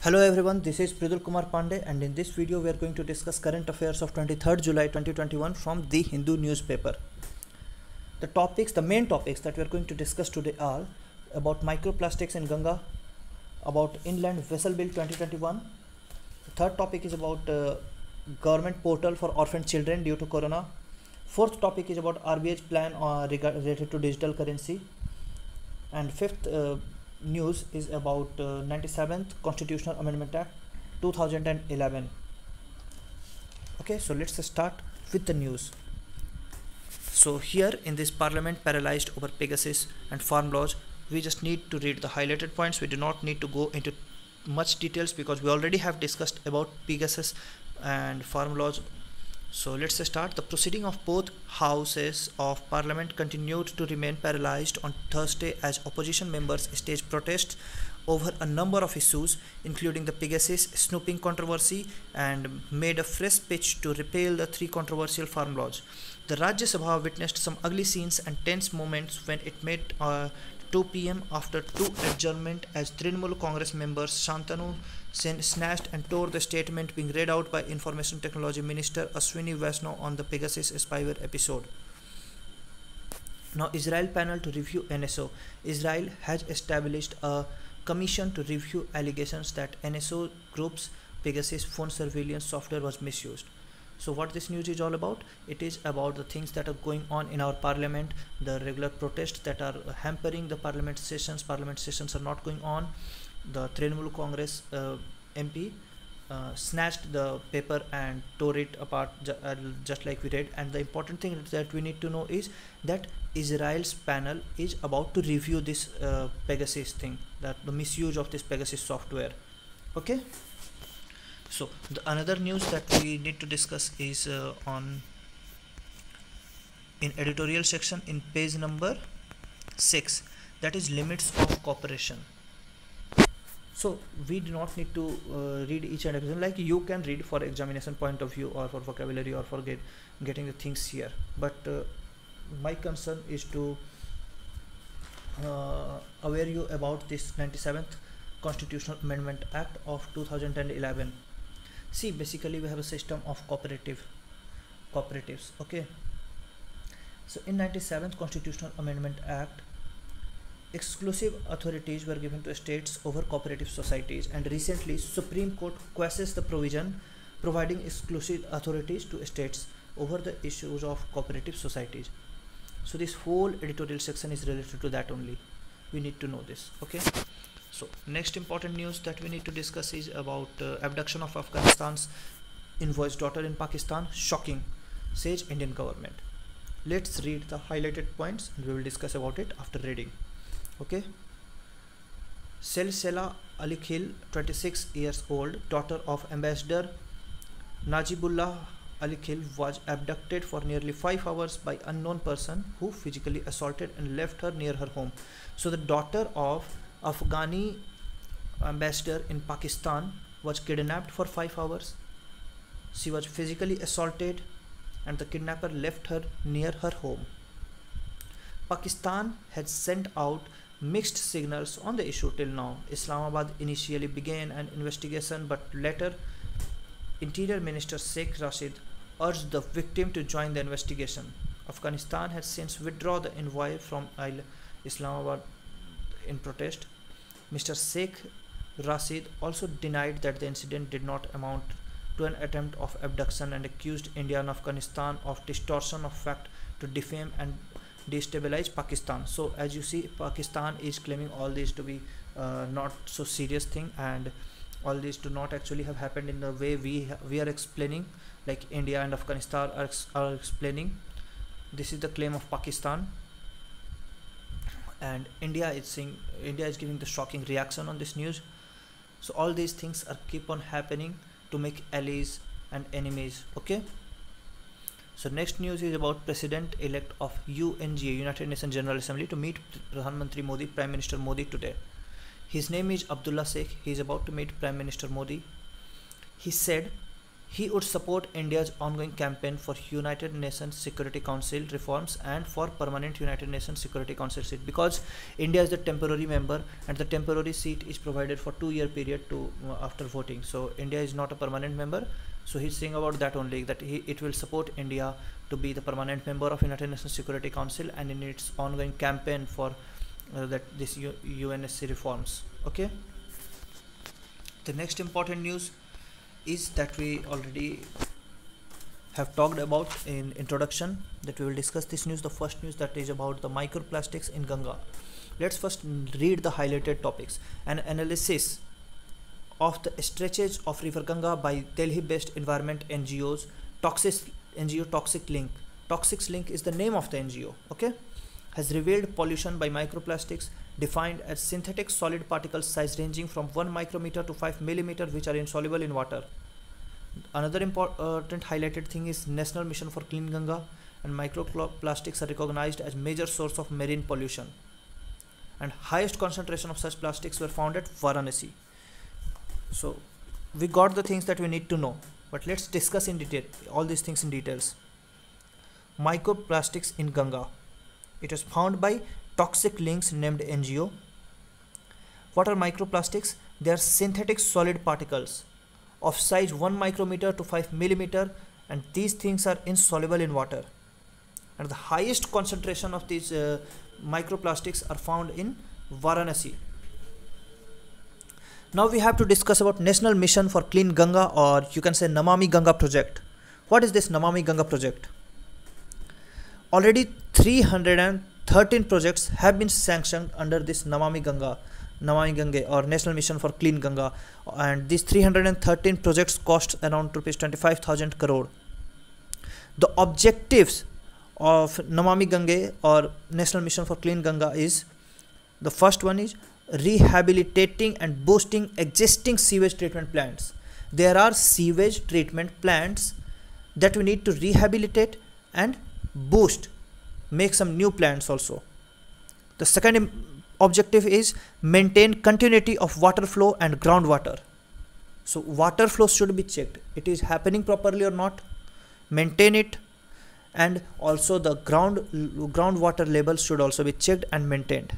Hello everyone, this is Pridul Kumar Pandey and in this video we are going to discuss current affairs of 23rd July 2021 from the Hindu newspaper. The main topics that we are going to discuss today are about microplastics in Ganga, about Inland Vessel Bill 2021. The third topic is about government portal for orphan children due to corona. Fourth topic is about RBI's plan related to digital currency. And fifth news is about 97th Constitutional Amendment Act 2011. Okay, so let's start with the news. So here in this Parliament paralyzed over Pegasus and farm laws, we just need to read the highlighted points. We do not need to go into much details because we already have discussed about Pegasus and farm laws. So let's start. The proceeding of both houses of Parliament continued to remain paralyzed on Thursday as opposition members staged protests over a number of issues, including the Pegasus snooping controversy, and made a fresh pitch to repeal the three controversial farm laws. The Rajya Sabha witnessed some ugly scenes and tense moments when it met 2 p.m. after two adjournment as Trinamool Congress members Shantanu Sen snatched and tore the statement being read out by Information Technology Minister Ashwini Vaishnaw on the Pegasus spyware episode. Now, Israel panel to review NSO. Israel has established a commission to review allegations that NSO group's Pegasus phone surveillance software was misused. So what this news is all about? It is about the things that are going on in our parliament, the regular protests that are hampering the parliament sessions. Parliament sessions are not going on. The Trinamool Congress MP snatched the paper and tore it apart just like we read. And the important thing that we need to know is that Israel's panel is about to review this Pegasus thing, that the misuse of this Pegasus software. Okay. So another news that we need to discuss is in editorial section in page number 6, that is limits of cooperation. So we do not need to read each and everything. Like you can read for examination point of view or for vocabulary or for getting the things here. But my concern is to aware you about this 97th Constitutional Amendment Act of 2011. See, basically we have a system of cooperatives. Okay. So in 97th Constitutional Amendment Act, exclusive authorities were given to states over cooperative societies, and recently Supreme Court quiesces the provision providing exclusive authorities to states over the issues of cooperative societies. So this whole editorial section is related to that only. We need to know this. Okay. So next important news that we need to discuss is about abduction of Afghanistan's envoy's daughter in Pakistan. Shocking, says Indian government. Let's read the highlighted points and we will discuss about it after reading. Okay. Silsila Ali Khil, 26 years old, daughter of Ambassador Najibullah Ali Khil, was abducted for nearly 5 hours by unknown person who physically assaulted and left her near her home. So the daughter of Afghani ambassador in Pakistan was kidnapped for 5 hours. She was physically assaulted and the kidnapper left her near her home. Pakistan had sent out mixed signals on the issue till now. Islamabad initially began an investigation, but later Interior Minister Sheikh Rashid urged the victim to join the investigation. Afghanistan has since withdrawn the envoy from Islamabad in protest. Mr. Sheikh Rashid also denied that the incident did not amount to an attempt of abduction and accused India and Afghanistan of distortion of fact to defame and destabilize Pakistan. So as you see, Pakistan is claiming all this to be not so serious thing, and all this do not actually have happened in the way we are explaining, like India and Afghanistan are explaining. This is the claim of Pakistan, and India is giving the shocking reaction on this news. So all these things are keep on happening to make allies and enemies. Okay. So next news is about President-elect of UNGA, United Nations General Assembly, to meet Pradhan Mantri Modi, Prime Minister Modi today. His name is Abdullah Sheikh. He is about to meet Prime Minister Modi. He said he would support India's ongoing campaign for United Nations Security Council reforms and for permanent United Nations Security Council seat, because India is the temporary member and the temporary seat is provided for 2-year period to after voting. So India is not a permanent member, so he's saying about that only, that it will support India to be the permanent member of United Nations Security Council and in its ongoing campaign for this UNSC reforms. Okay. The next important news is that we already have talked about in introduction, that we will discuss this news. The first news that is about the microplastics in Ganga. Let's first read the highlighted topics. An analysis of the stretches of river Ganga by Delhi-based environment NGOs, Toxic Link. Toxic Link is the name of the NGO. Okay, has revealed pollution by microplastics defined as synthetic solid particles size ranging from 1 micrometer to 5 millimeter, which are insoluble in water. Another important highlighted thing is National Mission for Clean Ganga, and microplastics are recognized as major source of marine pollution, and highest concentration of such plastics were found at Varanasi. So we got the things that we need to know, but let's discuss in detail all these things in details. Microplastics in Ganga. It is found by Toxic Links named NGO. What are microplastics? They are synthetic solid particles of size 1 micrometer to 5 millimeter, and these things are insoluble in water. And the highest concentration of these microplastics are found in Varanasi. Now we have to discuss about National Mission for Clean Ganga, or you can say Namami Ganga project. What is this Namami Ganga project? Already 313 projects have been sanctioned under this Namami Ganga or National Mission for Clean Ganga, and these 313 projects cost around rupees 25,000 crore. The objectives of Namami Ganga or National Mission for Clean Ganga is, the first one is rehabilitating and boosting existing sewage treatment plants. There are sewage treatment plants that we need to rehabilitate and boost, make some new plants also. The second objective is maintain continuity of water flow and groundwater. So water flow should be checked, it is happening properly or not, maintain it, and also the groundwater levels should also be checked and maintained.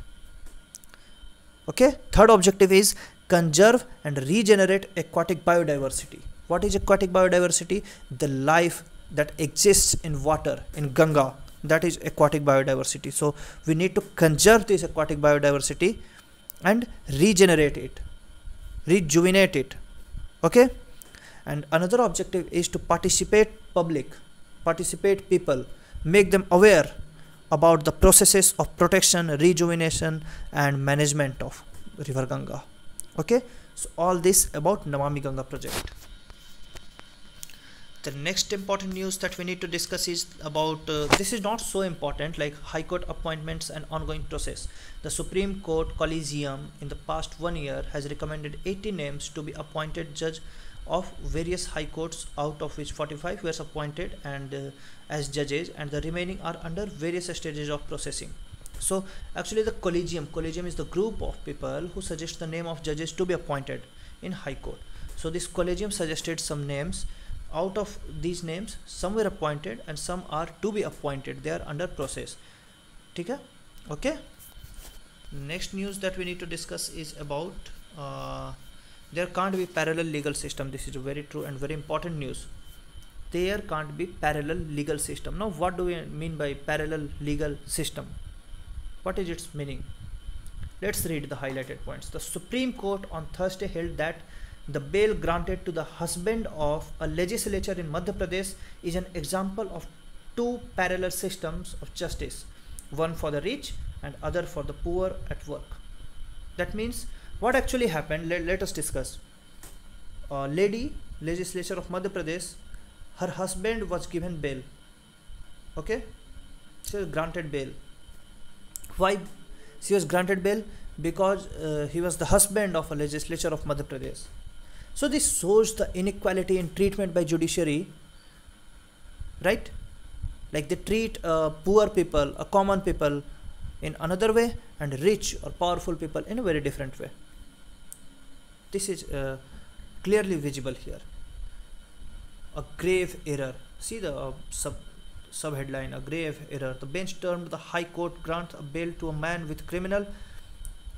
Okay. Third objective is conserve and regenerate aquatic biodiversity. What is aquatic biodiversity? The life that exists in water in Ganga, that is aquatic biodiversity. So we need to conserve this aquatic biodiversity and regenerate it, rejuvenate it. Okay. And another objective is to participate people, make them aware about the processes of protection, rejuvenation and management of river Ganga. Okay, so all this about Namami Ganga project. The next important news that we need to discuss is about this is not so important, like High Court appointments and ongoing process. The Supreme Court Collegium in the past 1 year has recommended 80 names to be appointed judge of various high courts, out of which 45 were appointed and as judges, and the remaining are under various stages of processing. So actually the collegium is the group of people who suggest the name of judges to be appointed in High Court. So this collegium suggested some names. Out of these names, some were appointed and some are to be appointed. They are under process. Okay. Next news that we need to discuss is about there can't be parallel legal system. This is very true and very important news. There can't be parallel legal system. Now what do we mean by parallel legal system? What is its meaning? Let's read the highlighted points. The Supreme Court on Thursday held that the bail granted to the husband of a legislator in Madhya Pradesh is an example of two parallel systems of justice, one for the rich and other for the poor at work. That means what actually happened, let us discuss. A lady, legislature of Madhya Pradesh, her husband was given bail. Okay, she was granted bail. Why she was granted bail? Because he was the husband of a legislature of Madhya Pradesh. So this shows the inequality in treatment by judiciary, right? Like they treat poor people, common people in another way, and rich or powerful people in a very different way. This is clearly visible here. a grave error. See the sub-headline, a grave error. The bench termed the High Court grant a bail to a man with criminal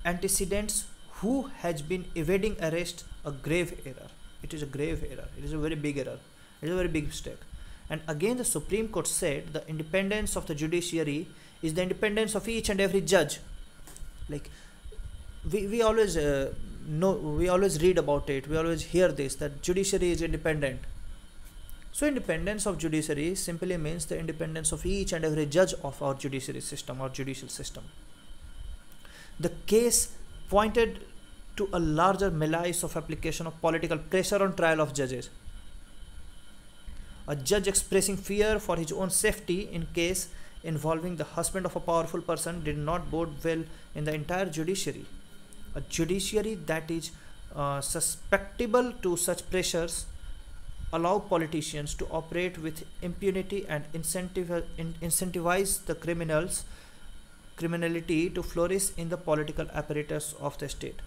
antecedents who has been evading arrest a grave error. It is a grave error. It is a very big error. It is a very big mistake. And again the Supreme Court said the independence of the judiciary is the independence of each and every judge. Like we always know, we always read about it, we always hear this, that judiciary is independent. So independence of judiciary simply means the independence of each and every judge of our judiciary system or judicial system. The case pointed to a larger malaise of application of political pressure on trial of judges. A judge expressing fear for his own safety in case involving the husband of a powerful person did not bode well in the entire judiciary. A judiciary that is susceptible to such pressures allow politicians to operate with impunity and incentivize the criminality to flourish in the political apparatus of the state.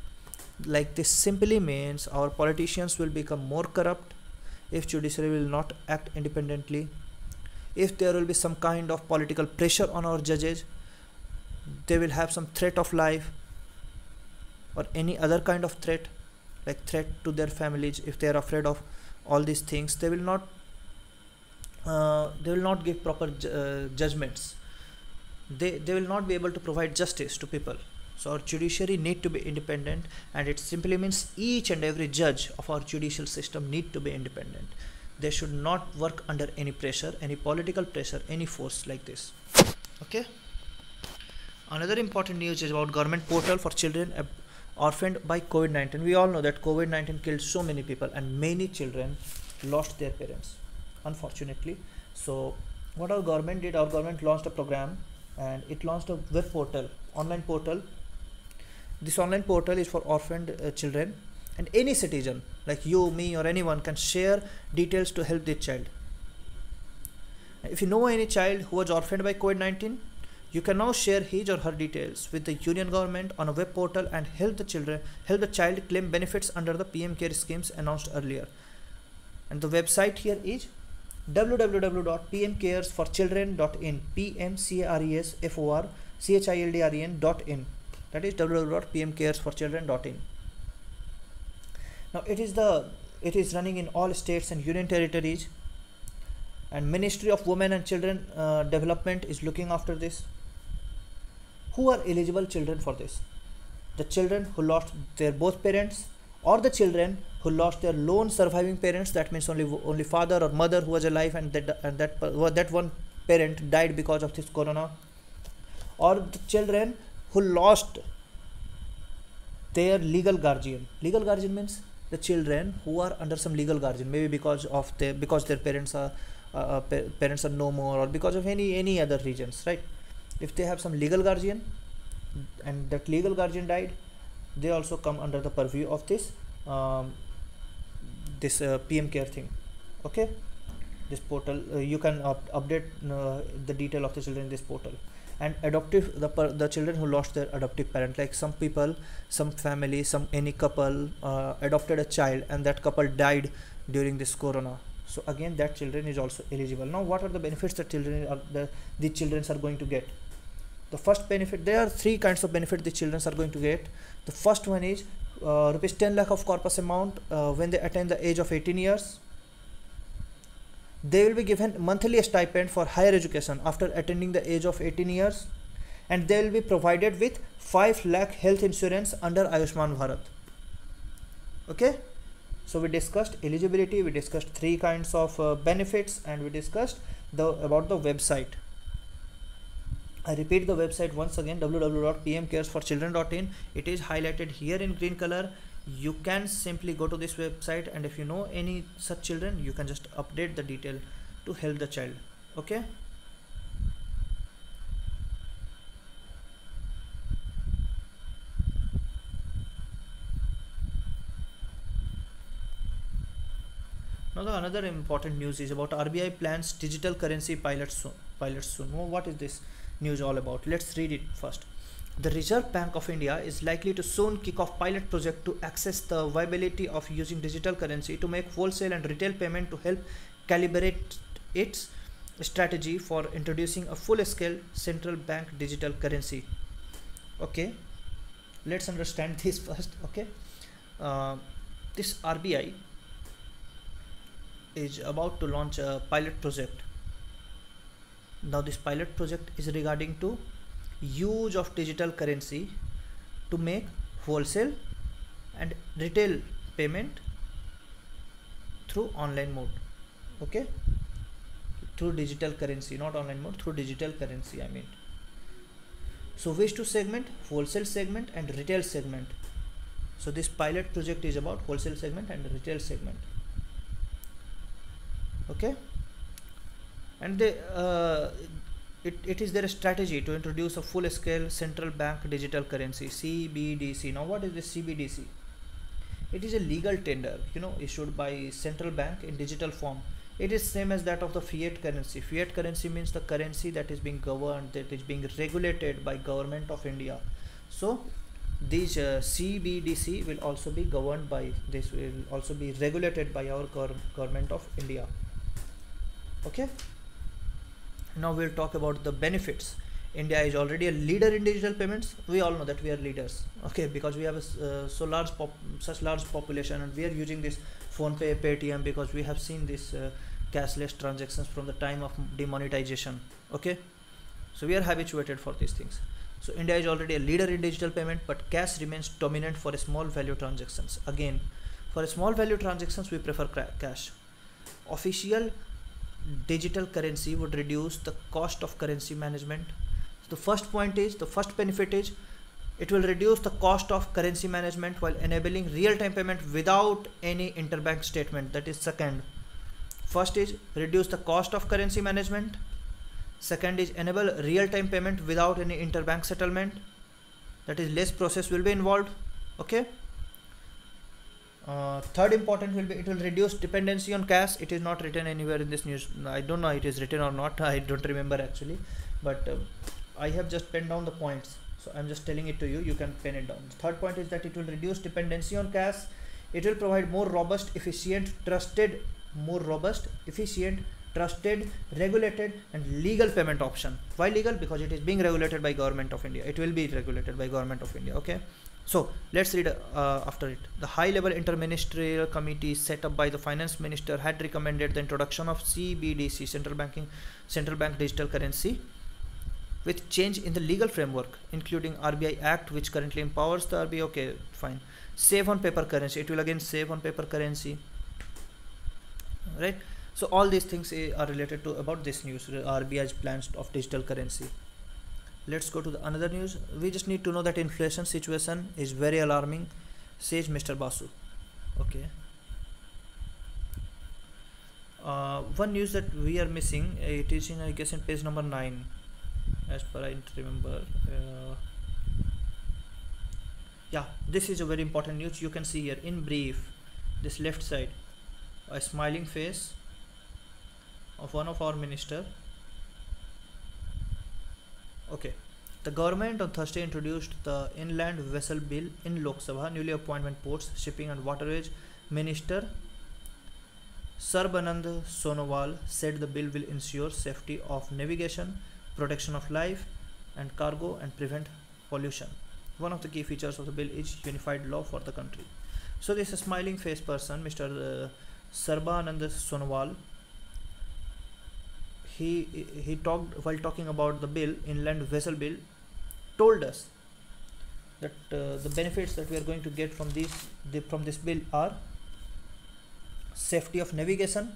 Like this simply means our politicians will become more corrupt if judiciary will not act independently. If there will be some kind of political pressure on our judges, they will have some threat of life or any other kind of threat, like threat to their families. If they are afraid of all these things, they will not give proper judgments. They will not be able to provide justice to people. So our judiciary need to be independent, and it simply means each and every judge of our judicial system need to be independent. They should not work under any pressure, any political pressure, any force like this. Okay. Another important news is about government portal for children orphaned by COVID-19. We all know that COVID-19 killed so many people and many children lost their parents, unfortunately. So what our government did, our government launched a program, and it launched a web portal, online portal. This online portal is for orphaned children, and any citizen like you, me, or anyone can share details to help their child. If you know any child who was orphaned by COVID-19, you can now share his or her details with the union government on a web portal and help the child claim benefits under the PM Care schemes announced earlier. And the website here is www.pmcaresforchildren.in, pmcaresforchildren.in. That is www.pmcaresforchildren.in. Now it is running in all states and union territories, and Ministry of Women and Children Development is looking after this. Who are eligible children for this? The children who lost their both parents, or the children who lost their lone surviving parents. That means only father or mother who was alive, and that one parent died because of this corona. Or the children who lost their legal guardian. Legal guardian means the children who are under some legal guardian, maybe because their parents are no more, or because of any other reasons, right? If they have some legal guardian and that legal guardian died, they also come under the purview of this PM Care thing. Okay, this portal, you can update the detail of the children in this portal. And adoptive, the children who lost their adoptive parent, like some people, some family, any couple adopted a child, and that couple died during this corona. So again, that children is also eligible. Now what are the benefits that the children are going to get? The first benefit, there are three kinds of benefit the children are going to get. The first one is rupees 10 lakh of corpus amount when they attain the age of 18 years. They will be given monthly stipend for higher education after attaining the age of 18 years, and they will be provided with 5 lakh health insurance under Ayushman Bharat. Okay, so we discussed eligibility, we discussed three kinds of benefits, and we discussed about the website. I repeat the website once again, www.pmcaresforchildren.in. It is highlighted here in green color. You can simply go to this website, and if you know any such children, you can just update the detail to help the child. Okay. Now the another important news is about RBI plans digital currency pilot soon. Well, what is this news all about? Let's read it first. The Reserve Bank of India is likely to soon kick off pilot project to access the viability of using digital currency to make wholesale and retail payment to help calibrate its strategy for introducing a full-scale central bank digital currency. Okay, let's understand this first. Okay, this RBI is about to launch a pilot project. Now this pilot project is regarding to use of digital currency to make wholesale and retail payment through online mode. Okay, through digital currency, not online mode, through digital currency I mean. So which two segment? Wholesale segment and retail segment. So this pilot project is about wholesale segment and retail segment. Okay, and they it is their strategy to introduce a full-scale central bank digital currency, CBDC. Now what is this CBDC? It is a legal tender, issued by central bank in digital form. It is same as that of the fiat currency. Fiat currency means the currency that is being governed, that is being regulated by government of India. So these CBDC will also be governed by, this will also be regulated by our government of India. Okay, now we'll talk about the benefits. India is already a leader in digital payments. We all know that we are leaders, okay, because we have a such large population, and we are using this PhonePe, Paytm, because we have seen this cashless transactions from the time of demonetization. Okay, so we are habituated for these things. So India is already a leader in digital payment, but cash remains dominant for small value transactions. Again, for small value transactions we prefer cash. Official digital currency would reduce the cost of currency management. So the first point is, the first benefit is, it will reduce the cost of currency management while enabling real-time payment without any interbank statement. That is second. First is reduce the cost of currency management. Second is enable real-time payment without any interbank settlement. That is less process will be involved. Okay. Third important will be, it will reduce dependency on cash. It is not written anywhere in this news. I don't know it is written or not. I don't remember actually, but I have just penned down the points, so I'm just telling it to you. You can pen it down. The third point is that it will reduce dependency on cash. It will provide more robust, efficient, trusted, regulated and legal payment option. Why legal? Because it is being regulated by government of India. It will be regulated by government of India. Okay. So let's read after it. The high-level interministerial committee set up by the finance minister had recommended the introduction of CBDC, central bank digital currency, with change in the legal framework, including RBI Act, which currently empowers the RBI. Okay, fine. Save on paper currency. It will again save on paper currency. Right. So all these things are related to about this news, RBI's plans of digital currency. Let's go to the another news. We just need to know that inflation situation is very alarming, says Mr. Basu. Okay. One news that we are missing, it is in, I guess, in page number 9, as per I remember. Yeah, this is a very important news. You can see here in brief, this left side, a smiling face of one of our minister. Okay, the government on Thursday introduced the Inland Vessel Bill in Lok Sabha. Newly appointed Ports, Shipping and Waterways Minister Sarbanand Sonowal said the bill will ensure safety of navigation, protection of life and cargo, and prevent pollution. One of the key features of the bill is unified law for the country. So this smiling face person, Mr. Sarbanand Sonowal, he talked, while talking about the bill, Inland Vessel Bill, told us that the benefits that we are going to get from this bill are safety of navigation,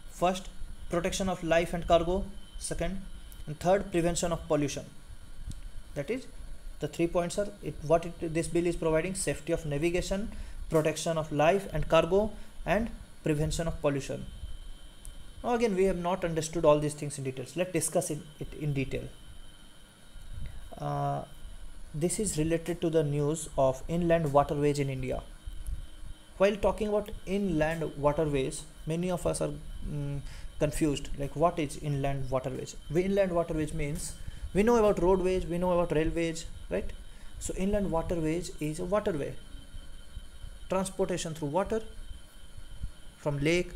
first protection of life and cargo, second, and third prevention of pollution. That is, the 3 points are this bill is providing: safety of navigation, protection of life and cargo, and prevention of pollution. Now again, we have not understood all these things in details. Let's discuss it in detail. This is related to the news of inland waterways in India. While talking about inland waterways, many of us are confused, like what is inland waterways? Inland waterways means, we know about roadways, we know about railways, right? So inland waterways is a waterway, transportation through water from lake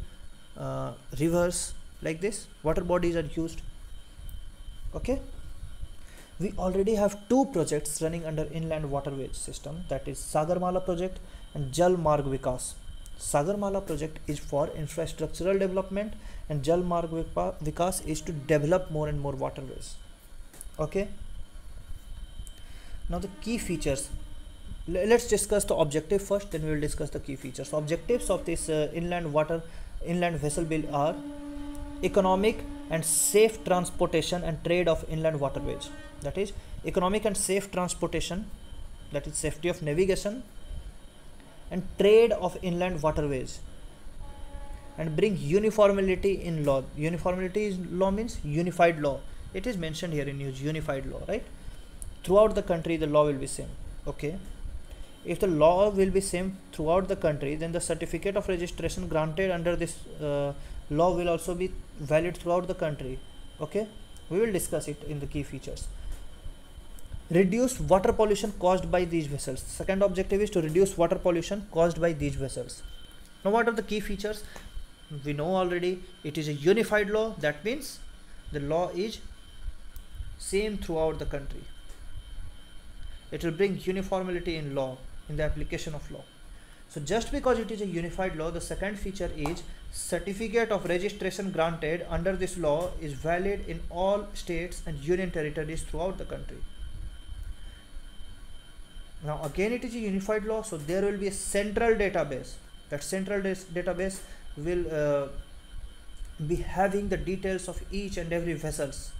rivers, like this water bodies are used. Okay, we already have two projects running under inland waterways system, that is Sagarmala project and Jal Marg Vikas. Sagarmala project is for infrastructural development and Jal Marg Vikas is to develop more and more waterways. Okay, now the key features. Let's discuss the objective first, then we will discuss the key features. So objectives of this inland vessel bill are economic and safe transportation and trade of inland waterways, that is economic and safe transportation, that is safety of navigation and trade of inland waterways, and bring uniformity in law. Uniformity in law means unified law. It is mentioned here in news, unified law, right? Throughout the country the law will be same. Okay, if the law will be same throughout the country, then the certificate of registration granted under this law will also be valid throughout the country. Okay, we will discuss it in the key features. Reduce water pollution caused by these vessels. Second objective is to reduce water pollution caused by these vessels. Now what are the key features? We know already it is a unified law, that means the law is same throughout the country. It will bring uniformity in law, in the application of law. So just because it is a unified law, the second feature is certificate of registration granted under this law is valid in all states and union territories throughout the country. Now again it is a unified law, so there will be a central database. That central database will be having the details of each and every vessels.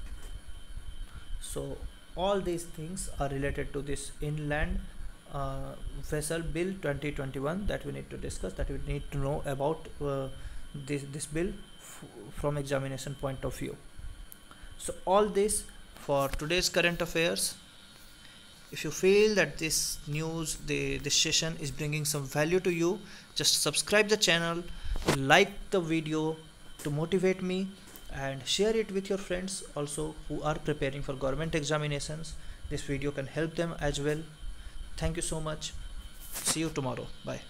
So all these things are related to this inland vessel bill 2021 that we need to discuss, that we need to know about this bill from examination point of view. So all this for today's current affairs. If you feel that this news, this session is bringing some value to you, just subscribe the channel, like the video to motivate me, and share it with your friends also who are preparing for government examinations. This video can help them as well. Thank you so much. See you tomorrow. Bye.